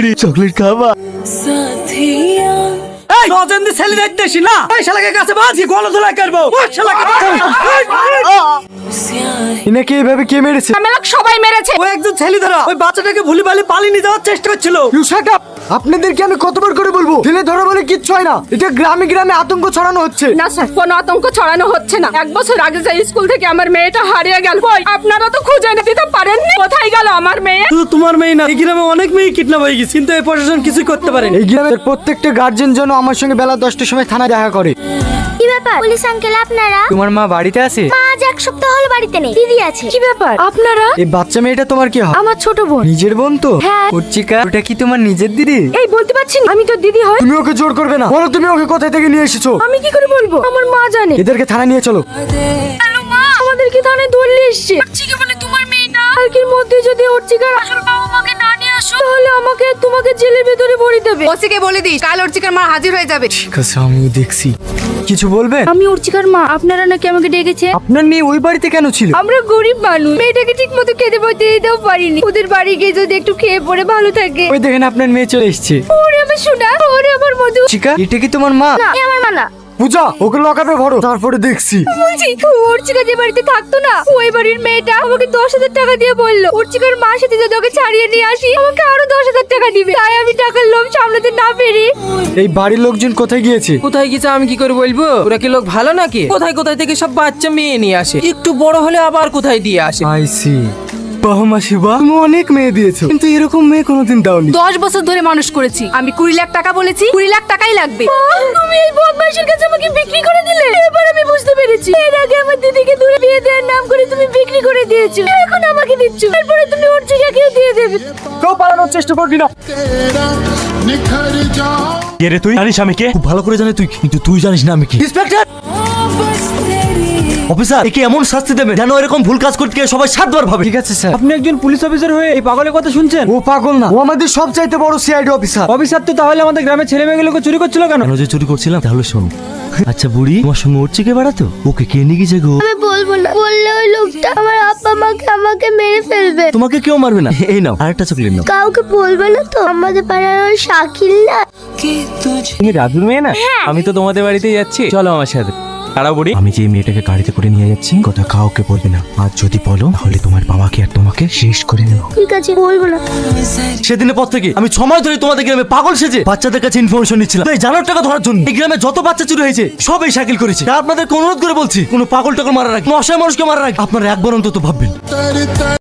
বুড়ি চকলেট খাবা? এই নজেন্দি ছেলে দেখতেছি না, এই শালাকে কাছে বাজি গলা ধুলাই করবো। ওই শালাকে ইনাকে এইভাবে কে মেরেছে? আমাকে সবাই মেরেছে। ওই একজন ছেলে ধরা ওই বাচ্চাটাকে ভুলি ভালি পালিয়ে নিয়ে যাওয়ার চেষ্টা করছিল। You shut up! আপনাদেরকে আমি কতবার করে বলবো, ছেলে ধরা বলে কিচ্ছু হয় না। এটা গ্রামে গ্রামে আতঙ্ক ছড়ানো হচ্ছে। না স্যার, কোনো আতঙ্ক ছড়ানো হচ্ছে না। 1 বছর আগে যে স্কুল থেকে আমার মেয়েটা হারিয়ে গেল, কই আপনারা তো খুঁজে এনে দিতে পারেননি। কোথায় গেল আমার মেয়ে? শুধু তোমার মেয়ে না, এই গ্রামে অনেক মেয়ে কিডন্যাপ হয়ে গেছে, কিন্তু এই প্রশাসন কিছু করতে পারেনি। এই গ্রামের প্রত্যেকটা গার্জেন যেন আমার সঙ্গে বেলা 10টার সময় থানায় দেখা করে। কি ব্যাপার পুলিশ আঙ্কেল আপনারা? তোমার মা বাড়িতে আছে? মা আজ 1 সপ্তাহ হলো বাড়িতে নেই, দিদি আছে। কি ব্যাপার আপনারা? এই বাচ্চা মেয়েটা তোমার কি হয়? আমার ছোট বোন। নিজের বোন তো? হ্যাঁ। অর্চিকা, ওটা কি তোমার নিজের দিদি? এই বলতে পারছি না, আমি তো দিদি হয়। তুমি ওকে জোর করবে না, বলো তুমি ওকে কোথায় থেকে নিয়ে এসেছো? আমি কি করে বলবো? আমার মা জানে। এদেরকে থানায় নিয়ে চলো। হ্যালো মা, আমাদেরকে থানায় ধরলে এসছে। অর্চিকা বলে তোমার মেয়ে না। কালকের মধ্যে যদি অর্চিকার আসল বাবা মাকে না নিয়ে আসো, তাহলে আমাকে তোমাকে জেলের ভিতরে ভরে দেবে। ওসিকে বলে দিস কাল অর্চিকার মা হাজির হয়ে যাবে। ঠিক আছে, আমিও দেখছি। কিছু বলবেন? আমি অর্চিকার মা, আপনারা নাকি আমাকে ডেকেছে। আপনার মেয়ে ওই বাড়িতে কেন ছিল? আমরা গরিব মানুষ, মেয়েটাকে ঠিক মতো খেতে বইতে দিতেও পারিনি। ওদের বাড়ি গিয়ে যদি একটু খেয়ে পড়ে ভালো থাকে। ওই দেখেন আপনার মেয়ে চলে এসেছে। ওরে আমার সোনা, ওরে আমার মধু। চিকা, এটা কি তোমার মা? না, এ আমার মা না। পূজা, ওকে লকআপে ভরো, তারপরে দেখছি। বলছি অর্চিকা যে বাড়িতে থাকতো না, ওই বাড়ির মেয়েটা আমাকে 10,000 টাকা দিয়ে বললো অর্চিকার মার সাথে যদি ওকে ছাড়িয়ে নিয়ে আসি আমাকে আরো 10,000 টাকা দিবে। তাই আমি টাকার লোভ সামলাতে না পেরে। এই বাড়ির লোকজন কোথায় গিয়েছে? কোথায় গেছে আমি কি করে বলবো? ওরা কি লোক ভালো নাকি? কোথায় কোথায় থেকে সব বাচ্চা মেয়ে নিয়ে আসে, একটু বড় হলে আবার কোথায় দিয়ে আসে। I see. বাহ মাসিবা, তুমি অনেক মেয়ে দিয়েছো, কিন্তু এরকম মেয়ে কোনোদিন দাওনি। 10 বছর ধরে মানুষ করেছি আমি, 20 লাখ টাকা বলেছি, 20 লাখ টাকাই লাগবে। তুমি এই বদমাইশের কাছে আমাকে বিক্রি করে দিলে। এবার আমি বুঝতে পেরেছি, এর আগে আমার দিদিকে দূরে বিয়ে দেওয়ার নাম করে তুমি বিক্রি করে দিয়েছো, এখন আমাকে দিচ্ছ, তারপরে তুমি অর্চিকাকেও দিয়ে দেবে। কেউ পালানোর চেষ্টা করবি না। কে রে তুই? জানিস আমি কে? খুব ভালো করে জানি তুই, কিন্তু তুই জানিস না আমি কি। ইন্সপেক্টর অফিসার, একে এমন শাস্তি দেবে যেন এরকম ভুল কাজ করতে গিয়ে সবাই 7 বার ভাবে। ঠিক আছে স্যার। আপনি একজন পুলিশ অফিসার হয়ে এই পাগলের কথা শুনছেন? ও পাগল না, ও আমাদের সবচাইতে বড় সিআইডি অফিসার। অফিসার তো তাহলে আমাদের গ্রামের ছেলে মেয়েগুলোকে চুরি করছিল কেন? কেন যে চুরি করছিলাম তাহলে শোনো। আচ্ছা বুড়ি, তোমার সঙ্গে উঠছে বেড়াতো, ওকে কে নিয়ে গেছে গো? আমি বলবো না, বললে ওই লোকটা আমার আব্বা মাকে আমাকে মেরে ফেলবে। তোমাকে কেউ মারবে না। এই নাও আরেকটা চকলেট নাও। কাউকে বলবে না তো? আমাদের পাড়ার ওই শাকিল না? তুমি রাজুর মেয়ে না? আমি তো তোমাদের বাড়িতেই যাচ্ছি, চলো আমার সাথে। তারা বুড়ি, আমি যে মেয়েটাকে গাড়িতে করে নিয়ে যাচ্ছি কথা কাউকে বলবে না, আর যদি বলো তাহলে তোমার বাবাকে আর তোমাকে শেষ করে নেব। ঠিক আছে, বলবো না। সেদিনের পর থেকে আমি 6 মাস ধরে তোমাদের গ্রামে পাগল সেজে বাচ্চাদের কাছে ইনফরমেশন নিচ্ছিলাম এই জানার টাকা ধরার জন্য। এই গ্রামে যত বাচ্চা চুরি হয়েছে সব এই শাকিল করেছে। তাই আপনাদের অনুরোধ করে বলছি, কোনো পাগল টাগল মারার আগে, কোনো অসহায় মানুষকে মারার আগে আপনারা একবার অন্তত ভাববেন।